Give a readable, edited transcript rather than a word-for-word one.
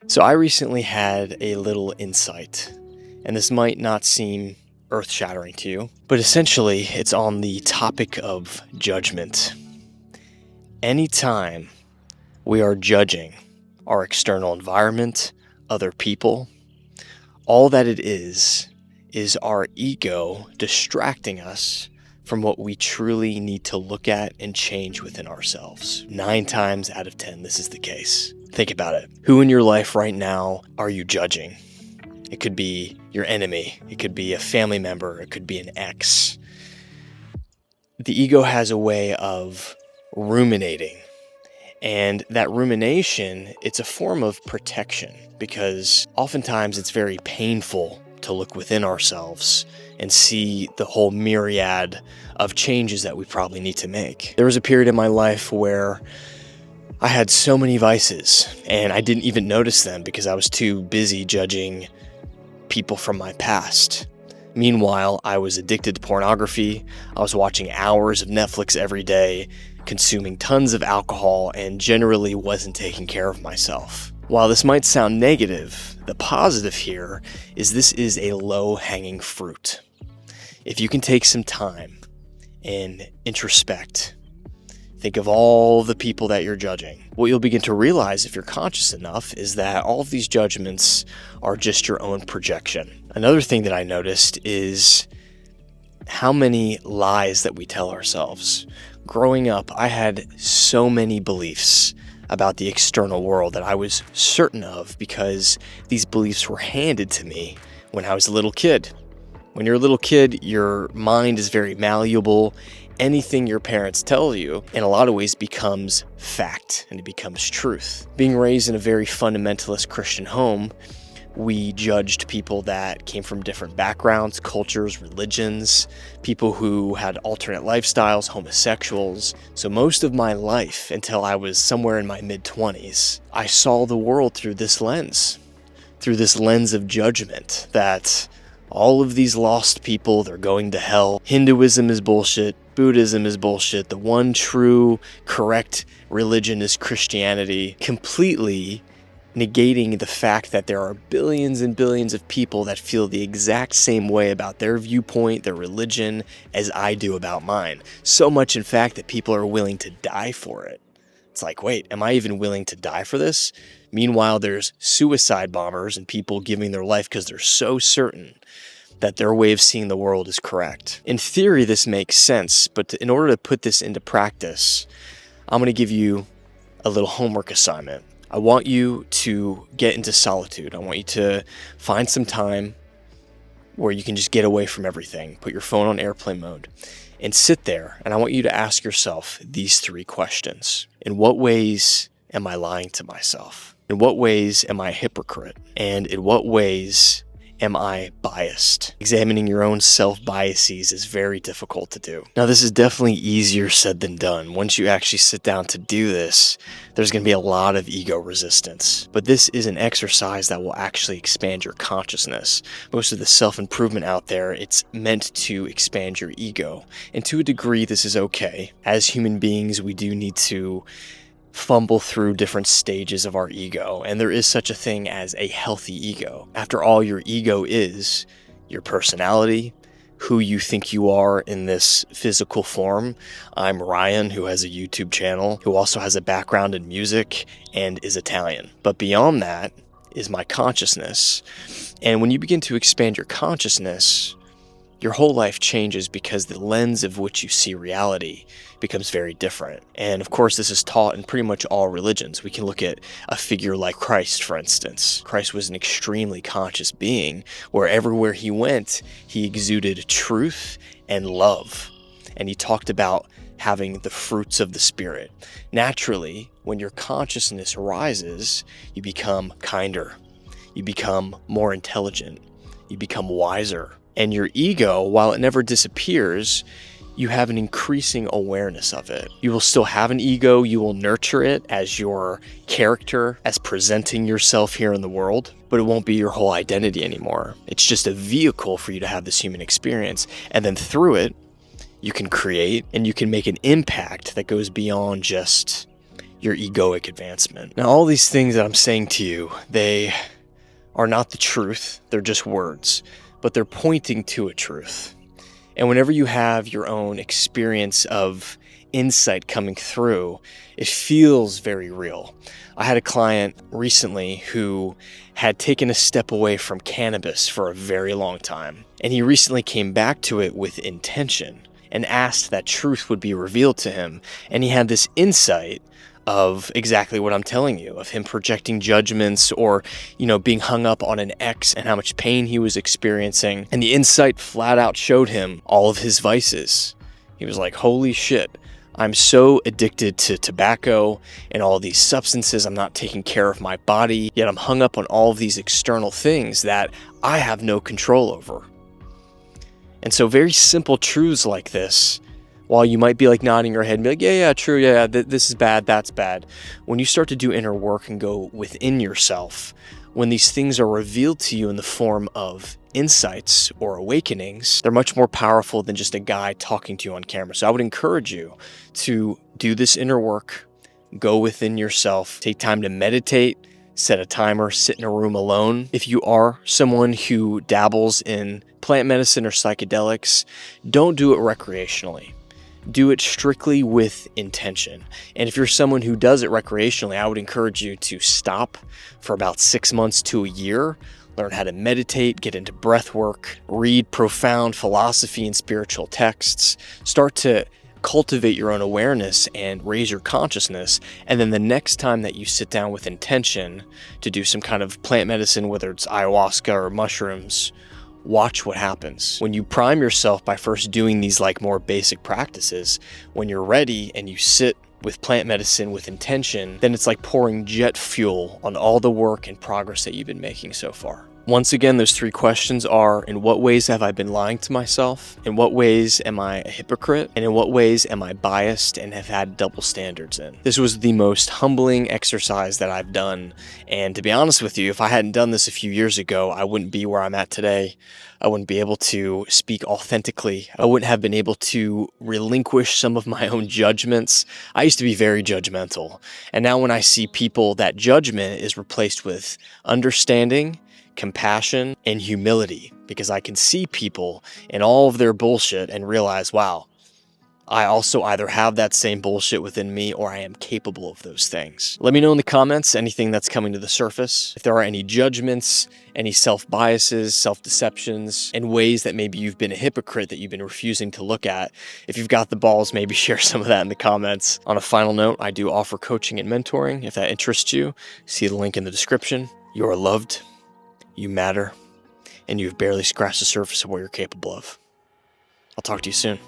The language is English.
So I recently had a little insight, and this might not seem earth-shattering to you, but essentially it's on the topic of judgment. Anytime we are judging our external environment, other people, all that it is our ego distracting us from what we truly need to look at and change within ourselves. 9 times out of 10, this is the case. Think about it. Who in your life right now are you judging? It could be your enemy. It could be a family member. It could be an ex. The ego has a way of ruminating. And that rumination, it's a form of protection because oftentimes it's very painful to look within ourselves and see the whole myriad of changes that we probably need to make. There was a period in my life where I had so many vices and I didn't even notice them because I was too busy judging people from my past. Meanwhile, I was addicted to pornography. I was watching hours of Netflix every day, consuming tons of alcohol, and generally wasn't taking care of myself. While this might sound negative, the positive here is this is a low-hanging fruit. If you can take some time and introspect, think of all the people that you're judging. What you'll begin to realize if you're conscious enough is that all of these judgments are just your own projection. Another thing that I noticed is how many lies that we tell ourselves. Growing up, I had so many beliefs about the external world that I was certain of because these beliefs were handed to me when I was a little kid. When you're a little kid, your mind is very malleable. Anything your parents tell you, in a lot of ways, becomes fact and it becomes truth. Being raised in a very fundamentalist Christian home, we judged people that came from different backgrounds, cultures, religions, people who had alternate lifestyles, homosexuals. So most of my life, until I was somewhere in my mid-20s, I saw the world through this lens of judgment, that all of these lost people, they're going to hell. Hinduism is bullshit. Buddhism is bullshit. The one true, correct religion is Christianity. Completely negating the fact that there are billions and billions of people that feel the exact same way about their viewpoint, their religion, as I do about mine. So much, in fact, that people are willing to die for it. It's like, wait, am I even willing to die for this? Meanwhile, there's suicide bombers and people giving their life because they're so certain that their way of seeing the world is correct. In theory, this makes sense, but in order to put this into practice, I'm going to give you a little homework assignment. I want you to get into solitude. I want you to find some time where you can just get away from everything. Put your phone on airplane mode and sit there. And I want you to ask yourself these 3 questions. In what ways am I lying to myself? In what ways am I a hypocrite? And in what ways am I biased? Examining your own self-biases is very difficult to do. Now, this is definitely easier said than done. Once you actually sit down to do this, there's going to be a lot of ego resistance. But this is an exercise that will actually expand your consciousness. Most of the self-improvement out there, it's meant to expand your ego. And to a degree, this is okay. As human beings, we do need to fumble through different stages of our ego, and there is such a thing as a healthy ego. After all, your ego is your personality, who you think you are in this physical form. I'm Ryan, who has a YouTube channel, who also has a background in music and is Italian. But beyond that is my consciousness. And when you begin to expand your consciousness, your whole life changes because the lens of which you see reality becomes very different. And of course, this is taught in pretty much all religions. We can look at a figure like Christ, for instance. Christ was an extremely conscious being where everywhere he went, he exuded truth and love. And he talked about having the fruits of the Spirit. Naturally, when your consciousness rises, you become kinder. You become more intelligent. You become wiser. And your ego, while it never disappears, you have an increasing awareness of it. You will still have an ego. You will nurture it as your character, as presenting yourself here in the world, but it won't be your whole identity anymore. It's just a vehicle for you to have this human experience. And then through it, you can create and you can make an impact that goes beyond just your egoic advancement. Now, all these things that I'm saying to you, they are not the truth. They're just words, but they're pointing to a truth. And whenever you have your own experience of insight coming through, it feels very real. I had a client recently who had taken a step away from cannabis for a very long time, and he recently came back to it with intention and asked that truth would be revealed to him. And he had this insight of exactly what I'm telling you, of him projecting judgments or, being hung up on an ex and how much pain he was experiencing. And the insight flat out showed him all of his vices. He was like, holy shit, I'm so addicted to tobacco and all these substances. I'm not taking care of my body, yet I'm hung up on all of these external things that I have no control over. And so very simple truths like this, while you might be like nodding your head and be like, yeah, true, yeah, this is bad, that's bad. When you start to do inner work and go within yourself, when these things are revealed to you in the form of insights or awakenings, they're much more powerful than just a guy talking to you on camera. So I would encourage you to do this inner work, go within yourself, take time to meditate, set a timer, sit in a room alone. If you are someone who dabbles in plant medicine or psychedelics, don't do it recreationally. Do it strictly with intention. And if you're someone who does it recreationally, I would encourage you to stop for about 6 months to a year, learn how to meditate, get into breath work, read profound philosophy and spiritual texts, start to cultivate your own awareness and raise your consciousness. And then the next time that you sit down with intention to do some kind of plant medicine, whether it's ayahuasca or mushrooms, watch what happens. When you prime yourself by first doing these more basic practices, when you're ready and you sit with plant medicine with intention, then it's like pouring jet fuel on all the work and progress that you've been making so far. Once again, those 3 questions are: in what ways have I been lying to myself? In what ways am I a hypocrite? And in what ways am I biased and have had double standards in? This was the most humbling exercise that I've done. And to be honest with you, if I hadn't done this a few years ago, I wouldn't be where I'm at today. I wouldn't be able to speak authentically. I wouldn't have been able to relinquish some of my own judgments. I used to be very judgmental. And now when I see people, that judgment is replaced with understanding, compassion, and humility, because I can see people in all of their bullshit and realize, wow, I also either have that same bullshit within me or I am capable of those things. Let me know in the comments anything that's coming to the surface. If there are any judgments, any self-biases, self-deceptions, and ways that maybe you've been a hypocrite that you've been refusing to look at. If you've got the balls, maybe share some of that in the comments. On a final note, I do offer coaching and mentoring. If that interests you, see the link in the description. You are loved. You matter, and you've barely scratched the surface of what you're capable of. I'll talk to you soon.